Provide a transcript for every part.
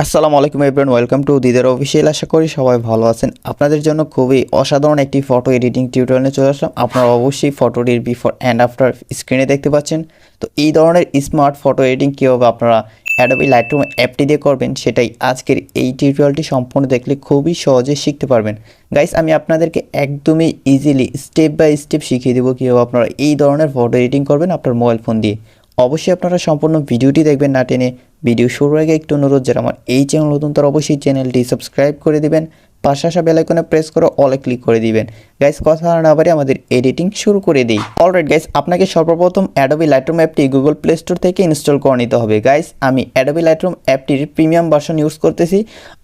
আসসালামু আলাইকুম everyone, welcome to Didar official. আশা করি সবাই ভালো আছেন। আপনাদের জন্য খুবই অসাধারণ একটি ফটো এডিটিং টিউটোরিয়াল নিয়ে চলে আসলাম। আপনারা অবশ্যই ফটোটির বিফোর অ্যান্ড আফটার স্ক্রিনে দেখতে পাচ্ছেন। তো এই ধরনের স্মার্ট ফটো এডিটিং কীভাবে আপনারা অ্যাডোবি লাইটরুম অ্যাপটি দিয়ে করবেন সেটাই আজকের এই টিউটোরিয়ালটি সম্পূর্ণ দেখলে খুবই সহজে শিখতে পারবেন। গাইস, আমি আপনাদেরকে একদমই ইজিলি স্টেপ বাই স্টেপ শিখিয়ে দেবো কীভাবে আপনারা এই ধরনের ফটো এডিটিং করবেন আপনার মোবাইল ফোন দিয়ে। অবশ্যই আপনারা সম্পূর্ণ ভিডিওটি দেখবেন না টেনে। ভিডিও শুরুর আগে একটু অনুরোধ, যারা আমার এই চ্যানেল নতুন তারা অবশ্যই চ্যানেলটি সাবস্ক্রাইব করে দিবেন, পাশে আসা বেল আইকনে প্রেস করে অলে ক্লিক করে দিবেন। গাইস, কথা না বাড়িয়ে আমাদের এডিটিং শুরু করে দিই। অলরাইট গাইস, আপনাকে সর্বপ্রথম অ্যাডোবি লাইটরুম অ্যাপটি গুগল প্লে স্টোর থেকে ইনস্টল করে নিতে হবে। গাইস, আমি অ্যাডোবি লাইটরুম অ্যাপটির প্রিমিয়াম ভার্সন ইউজ করতেছি।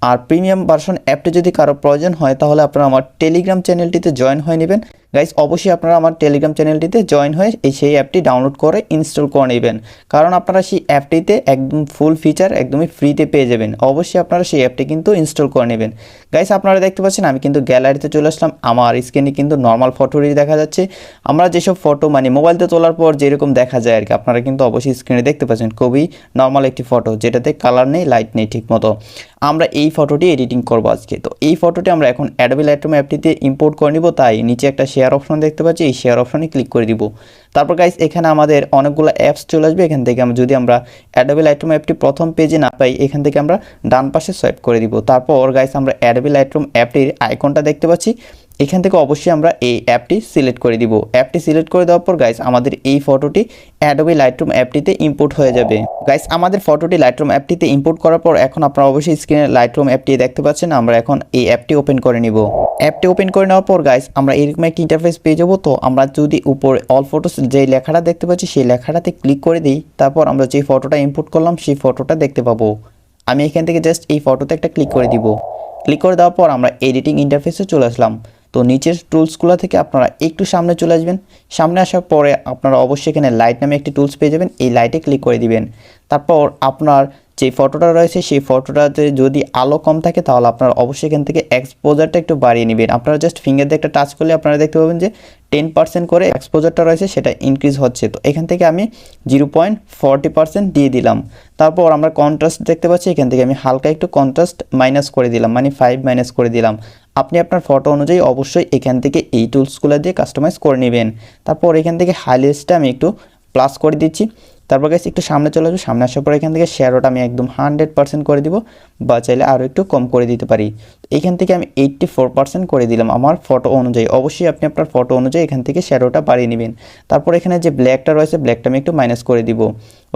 আর প্রিমিয়াম ভার্সন অ্যাপটি যদি কারো প্রয়োজন হয় তাহলে আপনারা আমার টেলিগ্রাম চ্যানেলটিতে জয়েন হয়ে নেবেন। গাইস, অবশ্যই আপনারা আমার টেলিগ্রাম চ্যানেলটিতে জয়েন হয়ে সেই অ্যাপটি ডাউনলোড করে ইনস্টল করে নেবেন, কারণ আপনারা সেই অ্যাপটিতে একদম ফুল ফিচার একদমই ফ্রিতে পেয়ে যাবেন। অবশ্যই আপনারা সেই অ্যাপটি কিন্তু ইনস্টল করে নেবেন। গাইস, আপনারা দেখতে পাচ্ছেন আমি কিন্তু গ্যালারিতে চলে আসলাম। আমার স্ক্রিনে কিন্তু নর্মাল ফটোটি দেখা যাচ্ছে। আমরা যেসব ফটো মোবাইলতে তোলার পর যেরকম দেখা যায় আর কি, আপনারা কিন্তু অবশ্যই স্ক্রিনে দেখতে পাচ্ছেন খুবই নর্মাল একটি ফটো, যেটাতে কালার নেই, লাইট নেই ঠিক মতো। আমরা এই ফটোটি এডিটিং করবো আজকে। তো এই ফটোটি আমরা এখন অ্যাডোবি লাইটরুম অ্যাপটিতে ইম্পোর্ট করে নিব। তাই নিচে একটা শেয়ার অপশন দেখতে পাচ্ছি, এই শেয়ার অপশনে ক্লিক করে দিব। তারপর গাইস, এখানে আমাদের অনেকগুলো অ্যাপস চলে আসবে। এখান থেকে যদি আমরা অ্যাডোবি লাইটরুম অ্যাপটি প্রথম পেজে না পাই, এখান থেকে আমরা ডান পাশে সোয়াইপ করে দিব। তারপর গাইস, আমরা অ্যাডোবি লাইটরুম অ্যাপটির আইকনটা দেখতে পাচ্ছি, এখান থেকে অবশ্যই আমরা এই অ্যাপটি সিলেক্ট করে দিব। অ্যাপটি সিলেক্ট করে দেওয়ার পর গাইস, আমাদের এই ফটোটি অ্যাডোবি লাইটরুম অ্যাপটিতে ইম্পোর্ট হয়ে যাবে। গাইস, আমাদের ফটোটি লাইটরুম অ্যাপটিতে ইম্পোর্ট করার পর এখন আপনারা অবশ্যই স্ক্রিনে লাইটরুম অ্যাপটি দেখতে পাচ্ছেন। আমরা এখন এই অ্যাপটি ওপেন করে নিব। অ্যাপটি ওপেন করে নেওয়ার পর গাইস, আমরা এরকম একটা ইন্টারফেস পেয়ে যাবো। তো আমরা যদি উপরে অল ফটোস যে লেখাটা দেখতে পাচ্ছি সেই লেখাটাতে ক্লিক করে দিই, তারপর আমরা যে ফটোটা ইম্পোর্ট করলাম সেই ফটোটা দেখতে পাবো। আমি এখান থেকে জাস্ট এই ফটোতে একটা ক্লিক করে দিব। ক্লিক করে দেওয়ার পর আমরা এডিটিং ইন্টারফেসে চলে আসলাম। তো নিচের টুলসগুলো থেকে আপনারা একটু সামনে চলে আসবেন। সামনে আসার পরে আপনারা অবশ্যই এখানে লাইট নামে একটি টুলস পেয়ে যাবেন, এই লাইটে ক্লিক করে দিবেন। তারপর আপনার যে ফটোটা রয়েছে সেই ফটোটাতে যদি আলো কম থাকে তাহলে আপনারা অবশ্যই এখান থেকে এক্সপোজারটা একটু বাড়িয়ে নেবেন। আপনারা জাস্ট ফিঙ্গার দিয়ে একটা টাচ করলে আপনারা দেখতে পাবেন যে 10% করে এক্সপোজারটা রয়েছে সেটা ইনক্রিজ হচ্ছে। তো এখান থেকে আমি 0.40% দিয়ে দিলাম। তারপর আমরা কন্ট্রাস্ট দেখতে পাচ্ছি, এখান থেকে আমি হালকা একটু কন্ট্রাস্ট মাইনাস করে দিলাম, মানে 5 মাইনাস করে দিলাম। আপনি আপনার ফটো অনুযায়ী অবশ্যই এখান থেকে এই টুলসগুলো দিয়ে কাস্টমাইজ করে নেবেন। তারপর এখান থেকে হাইলাইটসটা আমি একটু প্লাস করে দিচ্ছি। তারপর গাইস, একটু সামনে চলে আসবো। সামনে আসার পর এখান থেকে শ্যাডোটা আমি একদম 100% করে দিব, বা চাইলে আরও একটু কম করে দিতে পারি। এখান থেকে আমি 84% করে দিলাম আমার ফটো অনুযায়ী। অবশ্যই আপনি আপনার ফটো অনুযায়ী এখান থেকে শ্যাডোটা বাড়িয়ে নেবেন। তারপর এখানে যে ব্ল্যাকটা রয়েছে ব্ল্যাকটা আমি একটু মাইনাস করে দিব।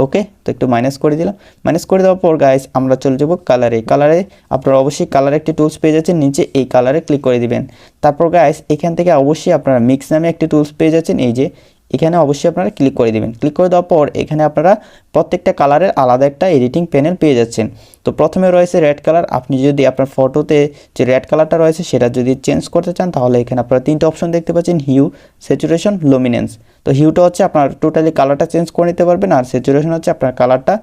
ওকে, তো একটু মাইনাস করে দিলাম। মাইনাস করে দেওয়ার পর গাইস, আমরা চলে যাব কালারে। আপনারা অবশ্যই কালার একটি টুলস পেয়ে যাচ্ছেন, নিচে এই কালারে ক্লিক করে দিবেন। তারপর গাইস, এখান থেকে অবশ্যই আপনারা মিক্স নামে একটি টুলস পেয়ে যাচ্ছেন, এই যে এখানে অবশ্যই আপনারা ক্লিক করে দিবেন। ক্লিক করে দেওয়ার পর এখানে আপনারা প্রত্যেকটা কালারের আলাদা একটা এডিটিং প্যানেল পেয়ে যাচ্ছেন। তো প্রথমে রয়েছে রেড কালার। আপনি যদি আপনার ফটোতে যে রেড কালারটা রয়েছে সেটা যদি চেঞ্জ করতে চান তাহলে এখানে আপনারা তিনটা অপশন দেখতে পাচ্ছেন, হিউ, স্যাচুরেশন, লুমিনেন্স। তো হিউটা হচ্ছে আপনার টোটালি কালারটা চেঞ্জ করে নিতে পারবেন, আর স্যাচুরেশন হচ্ছে আপনার কালারটা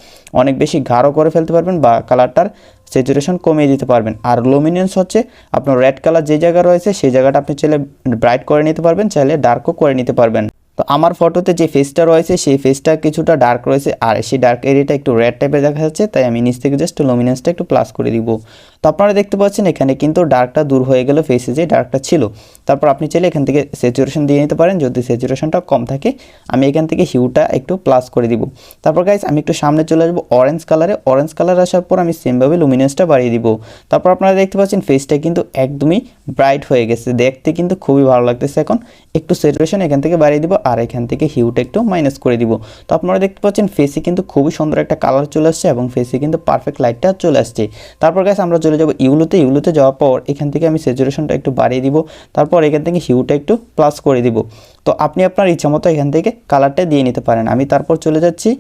অনেক বেশি গাঢ় করে ফেলতে পারবেন বা কালারটার স্যাচুরেশন কমিয়ে দিতে পারবেন। আর লুমিনেন্স হচ্ছে আপনার রেড কালার যে জায়গা রয়েছে সেই জায়গাটা আপনি চাইলে ব্রাইট করে নিতে পারবেন, চাইলে ডার্কও করে নিতে পারবেন। তো আমার ফটোতে যে ফেসটা রয়েছে সেই ফেসটা কিছুটা ডার্ক রয়েছে, আর সেই ডার্ক এরিয়াটা একটু রেড টাইপের দেখা যাচ্ছে, তাই আমি নিচ থেকে জাস্ট লুমিনেন্সটা একটু প্লাস করে দিব। তো আপনারা দেখতে পাচ্ছেন এখানে কিন্তু ডার্কটা দূর হয়ে গেল, ফেসে যে ডার্কটা ছিল। তারপর আপনি চাইলে এখান থেকে স্যাচুরেশন দিয়ে নিতে পারেন, যদি স্যাচুরেশনটা কম থাকে। আমি এখান থেকে হিউটা একটু প্লাস করে দিব। তারপর গাইস, আমি একটু সামনে চলে আসবো অরেঞ্জ কালারে। অরেঞ্জ কালার আসার পর আমি সেমভাবে লুমিনেন্সটা বাড়িয়ে দিব। তারপর আপনারা দেখতে পাচ্ছেন ফেসটা কিন্তু একদমই ব্রাইট হয়ে গেছে, দেখতে কিন্তু খুবই ভালো লাগতেছে। এখন একটু স্যাচুরেশন এখান থেকে বাড়িয়ে দিব, আর এখান থেকে হিউটা একটু মাইনাস করে দিব। তো আপনারা দেখতে পাচ্ছেন ফেসে কিন্তু খুবই সুন্দর একটা কালার চলে আসছে এবং ফেসে কিন্তু পারফেক্ট লাইটটা চলে আসছে। তারপর গাইস, আমরা চলে যাব ইউলোতে যাওয়ার পর এখান থেকে আমি স্যাচুরেশনটা একটু বাড়িয়ে দিব। তারপর এখান থেকে হিউটা একটু প্লাস করে দিব। তো আপনি আপনার ইচ্ছা মতো এখান থেকে কালারটা দিয়ে নিতে পারেন। আমি তারপর চলে যাচ্ছি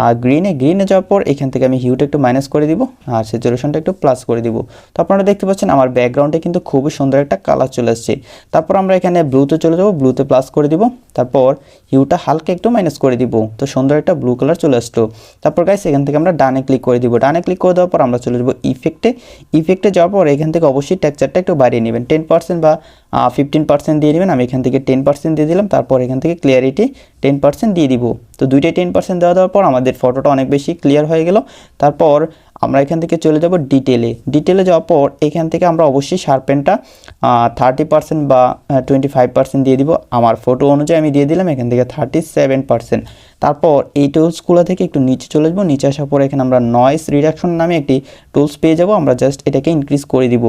আর গ্রিনে যাওয়ার পর এখান থেকে আমি হিউটা একটু মাইনাস করে দিব, আর স্যাচুরেশনটা একটু প্লাস করে দিব। তো আপনারা দেখতে পাচ্ছেন আমার ব্যাকগ্রাউন্ডে কিন্তু খুবই সুন্দর একটা কালার চলে আসছে। তারপর আমরা এখানে ব্লুতে চলে যাব, ব্লুতে প্লাস করে দিব। তারপর হিউটা হালকা একটু মাইনাস করে দিব। তো সুন্দর একটা ব্লু কালার চলে আসলো। তারপর গাইস, এখান থেকে আমরা ডানে ক্লিক করে দিব। ডানে ক্লিক করে দেওয়ার পর আমরা চলে যাব ইফেক্টে যাওয়ার পর এখান থেকে অবশ্যই টেক্সচারটা একটু বাড়িয়ে নেবেন, 10% বা 15% দিয়ে নেবেন। আমি এখান থেকে 10% দিয়ে দিলাম। তারপর এখান থেকে ক্লিয়ারিটি 10% দিয়ে দিব। তো দুইটাই 10% দেওয়ার পর আমাদের ফটোটা অনেক বেশি ক্লিয়ার হয়ে গেল। তারপর আমরা এখান থেকে চলে যাব ডিটেলে যাওয়ার পর এখান থেকে আমরা অবশ্যই শার্পেনটা 30% বা 25% দিয়ে দিব। আমার ফটো অনুযায়ী আমি দিয়ে দিলাম এখান থেকে 37%। তারপর এই টুলসগুলো থেকে একটু নিচে চলে আসবো, নিচে আসার পর এখানে আমরা নয়েজ রিডাকশন নামে একটি টুলস পেয়ে যাব। আমরা জাস্ট এটাকে ইনক্রিজ করে দিব।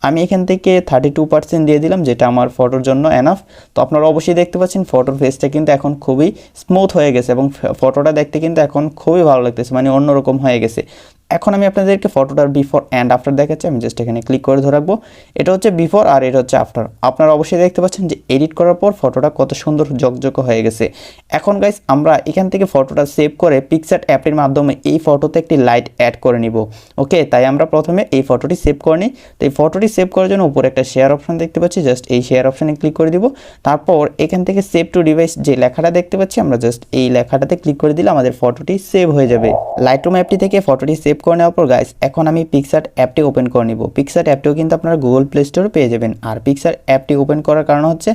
আমি এখান থেকে 32% দিয়ে দিলাম, যেটা আমার ফটোর জন্য এনাফ। তো আপনারা অবশ্যই দেখতে পাচ্ছেন ফটোর ফেসটা কিন্তু এখন খুবই স্মুথ হয়ে গেছে এবং ফটোটা দেখতে কিন্তু এখন খুবই ভালো লাগতেছে, মানে অন্যরকম হয়ে গেছে। এখন আমি আপনাদেরকে ফটোটার বিফোর অ্যান্ড আফটার দেখাচ্ছি। আমি জাস্ট এখানে ক্লিক করে ধরে রাখবো। এটা হচ্ছে বিফোর আর এটা হচ্ছে আফটার। আপনারা অবশ্যই দেখতে পাচ্ছেন যে এডিট করার পর ফটোটা কত সুন্দর ঝকঝক হয়ে গেছে। এখন গাইস আমরা এখান থেকে ফটোটা সেভ করে পিকচার অ্যাপের মাধ্যমে এই ফটোতে একটি লাইট অ্যাড করে নিব। ওকে, তাই আমরা প্রথমে এই ফটোটি সেভ করে নিই। তো এই ফটোটি সেভ করার জন্য উপরে একটা শেয়ার অপশন দেখতে পাচ্ছি, জাস্ট এই শেয়ার অপশনে ক্লিক করে দিব। তারপর এখান থেকে সেভ টু ডিভাইস যে লেখাটা দেখতে পাচ্ছি, আমরা জাস্ট এই লেখাটাতে ক্লিক করে দিলে আমাদের ফটোটি সেভ হয়ে যাবে। লাইটরুম অ্যাপটি থেকে ফটোটি সেভ করে নেওয়ার পর গাইস এখন আমি পিকচার অ্যাপটি ওপেন করে নিব। পিকচার অ্যাপটিও কিন্তু আপনারা গুগল প্লে স্টোরে পেয়ে যাবেন। আর পিকচার অ্যাপটি ওপেন করার কারণ হচ্ছে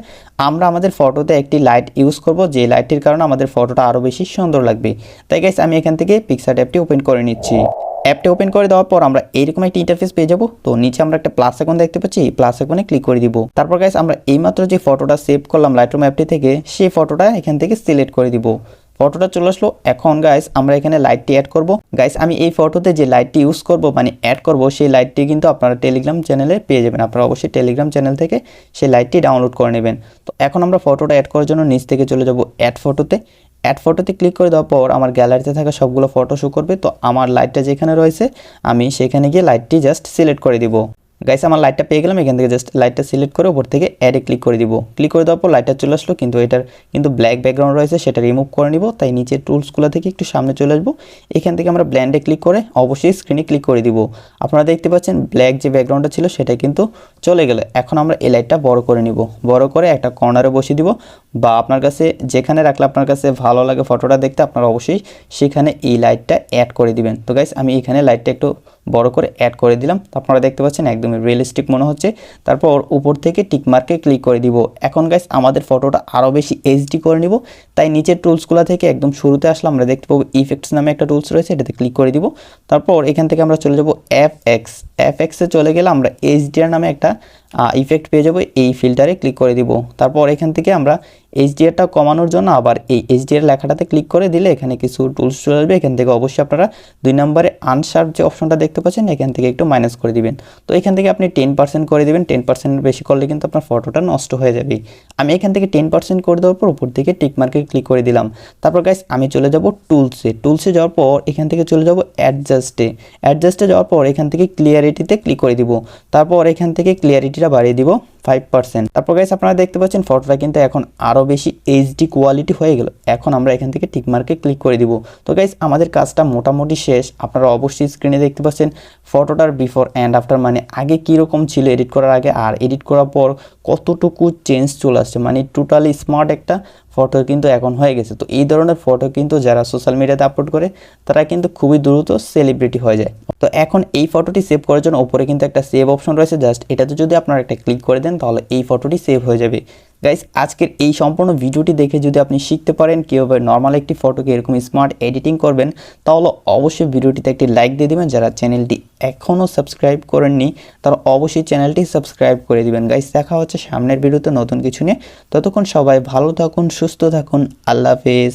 আমরা আমাদের ফটোতে একটি লাইট ইউজ করব, যে লাইটটির কারণে আমাদের ফটোটা আরও বেশি সুন্দর লাগবে। তাই গাইস আমি এখান থেকে পিকচার অ্যাপটি ওপেন করে নিচ্ছি। অ্যাপটি ওপেন করে দেওয়ার পর আমরা এইরকম একটা ইন্টারফেস পেয়ে যাব। তো নিচে আমরা একটা প্লাস আইকন দেখতে পাচ্ছি, এই প্লাস আইকনে ক্লিক করে দিব। তারপর গাইস আমরা এইমাত্র যে ফটোটা সেভ করলাম লাইটরুম অ্যাপটি থেকে, সেই ফটোটা এখান থেকে সিলেক্ট করে দিব। ফটোটা চলে আসলো। এখন গাইস আমরা এখানে লাইটটি অ্যাড করব। গাইস আমি এই ফটোতে যে লাইটটি ইউজ করব মানে অ্যাড করব, সেই লাইটটি কিন্তু আপনারা টেলিগ্রাম চ্যানেলে পেয়ে যাবেন। আপনারা অবশ্যই টেলিগ্রাম চ্যানেল থেকে সেই লাইটটি ডাউনলোড করে নেবেন। তো এখন আমরা ফটোটা অ্যাড করার জন্য নিচ থেকে চলে যাব অ্যাড ফটোতে। অ্যাড ফটোতে ক্লিক করে দেওয়ার পর আমার গ্যালারিতে থাকা সবগুলো ফটো শো করবে। তো আমার লাইটটা যেখানে রয়েছে আমি সেখানে গিয়ে লাইটটি জাস্ট সিলেক্ট করে দিব। গাইস আমার লাইটটা পেয়ে গেলাম, এখান থেকে জাস্ট লাইটটা সিলেক্ট করে উপর থেকে অ্যাডে ক্লিক করে দিব। ক্লিক করে দেওয়ার পর লাইটটা চলে আসলো, কিন্তু এটার কিন্তু ব্ল্যাক ব্যাকগ্রাউন্ড রয়েছে, সেটা রিমুভ করে নিব। তাই নিচের টুলসগুলো থেকে একটু সামনে চলে আসবো। এখান থেকে আমরা ব্ল্যান্ডে ক্লিক করে অবশ্যই স্ক্রিনে ক্লিক করে দিব। আপনারা দেখতে পাচ্ছেন ব্ল্যাক যে ব্যাকগ্রাউন্ডটা ছিল সেটা কিন্তু চলে গেল। এখন আমরা এই লাইটটা বড় করে নিব, বড় করে একটা কর্নারে বসিয়ে দিব, বা আপনার কাছে যেখানে রাখলে আপনার কাছে ভালো লাগে ফটোটা দেখতে, আপনারা অবশ্যই সেখানে এই লাইটটা অ্যাড করে দিবেন। তো গাইস আমি এখানে লাইটটা একটু বড় করে অ্যাড করে দিলাম। আপনারা দেখতে পাচ্ছেন একদমই রিয়েলিস্টিক মনে হচ্ছে। তারপর উপর থেকে টিক মার্কে ক্লিক করে দিব। এখন গাইস আমাদের ফটোটা আরও বেশি এইচডি করে নিব। তাই নিচের টুলসগুলো থেকে একদম শুরুতে আসলে আমরা দেখতে পাবো ইফেক্টস নামে একটা টুলস রয়েছে, এটাতে ক্লিক করে দিব। তারপর এখান থেকে আমরা চলে যাব এফএক্সে চলে গেলে আমরা এইচডিআর নামে একটা ইফেক্ট পেয়ে যাবো। এই ফিল্টারে ক্লিক করে দিব। তারপর এখান থেকে আমরা এইচডিআরটা কমানোর জন্য আবার এই এইচডিআর লেখাটাতে ক্লিক করে দিলে এখানে কিছু টুলস চলে আসবে। এখান থেকে অবশ্যই আপনারা 2 নম্বরে আনশার্প যে অপশনটা দেখতে পাচ্ছেন, এখান থেকে একটু মাইনাস করে দিবেন। তো এখান থেকে আপনি 10% করে দিবেন। 10% বেশি করলে কিন্তু আপনার ফটোটা নষ্ট হয়ে যাবে। আমি এখান থেকে 10% করে দেওয়ার পর উপর থেকে টিক মার্কে ক্লিক করে দিলাম। তারপর গাইস আমি চলে যাব টুলসে যাওয়ার পর এখান থেকে চলে যাব অ্যাডজাস্টে যাওয়ার পর এখান থেকে ক্লিয়ারিটিতে ক্লিক করে দিব। তারপর এখান থেকে ক্লিয়ারিটিটা বাড়িয়ে দিব 5%। তারপর গাইস আপনারা দেখতে পাচ্ছেন ফটোটা কিন্তু এখন আরও বেশি এইচডি কোয়ালিটি হয়ে গেল। এখন আমরা এখান থেকে টিক মার্কে ক্লিক করে দিব। তো গাইস আমাদের কাজটা মোটামুটি শেষ। আপনারা অবশ্যই স্ক্রিনে দেখতে পাচ্ছেন ফটোটার বিফোর অ্যান্ড আফটার, মানে আগে কীরকম ছিল এডিট করার আগে আর এডিট করার পর কতটুকু চেঞ্জ চলে আসছে, মানে টোটালি স্মার্ট একটা ফটো কিন্তু এখন হয়ে গেছে। তো এই ধরনের ফটো কিন্তু যারা সোশ্যাল মিডিয়াতে আপলোড করে তারা কিন্তু খুবই দ্রুত সেলিব্রিটি হয়ে যায়। তো এখন এই ফটোটি সেভ করার জন্য উপরে কিন্তু একটা সেভ অপশন রয়েছে, জাস্ট এটাতে যদি আপনারা একটা ক্লিক করে দেন তাহলে এই ফটোটি সেভ হয়ে যাবে। গাইস আজকের এই সম্পূর্ণ ভিডিওটি দেখে যদি আপনি শিখতে পারেন কীভাবে নর্মাল একটি ফটোকে এরকম স্মার্ট এডিটিং করবেন, তাহলে অবশ্যই ভিডিওটিতে একটি লাইক দিয়ে দিবেন। যারা চ্যানেলটি এখনও সাবস্ক্রাইব করেননি তারা অবশ্যই চ্যানেলটি সাবস্ক্রাইব করে দিবেন। গাইস দেখা হচ্ছে সামনের ভিডিওতে নতুন কিছু নিয়ে। ততক্ষণ সবাই ভালো থাকুন, সুস্থ থাকুন। আল্লাহ হাফেজ।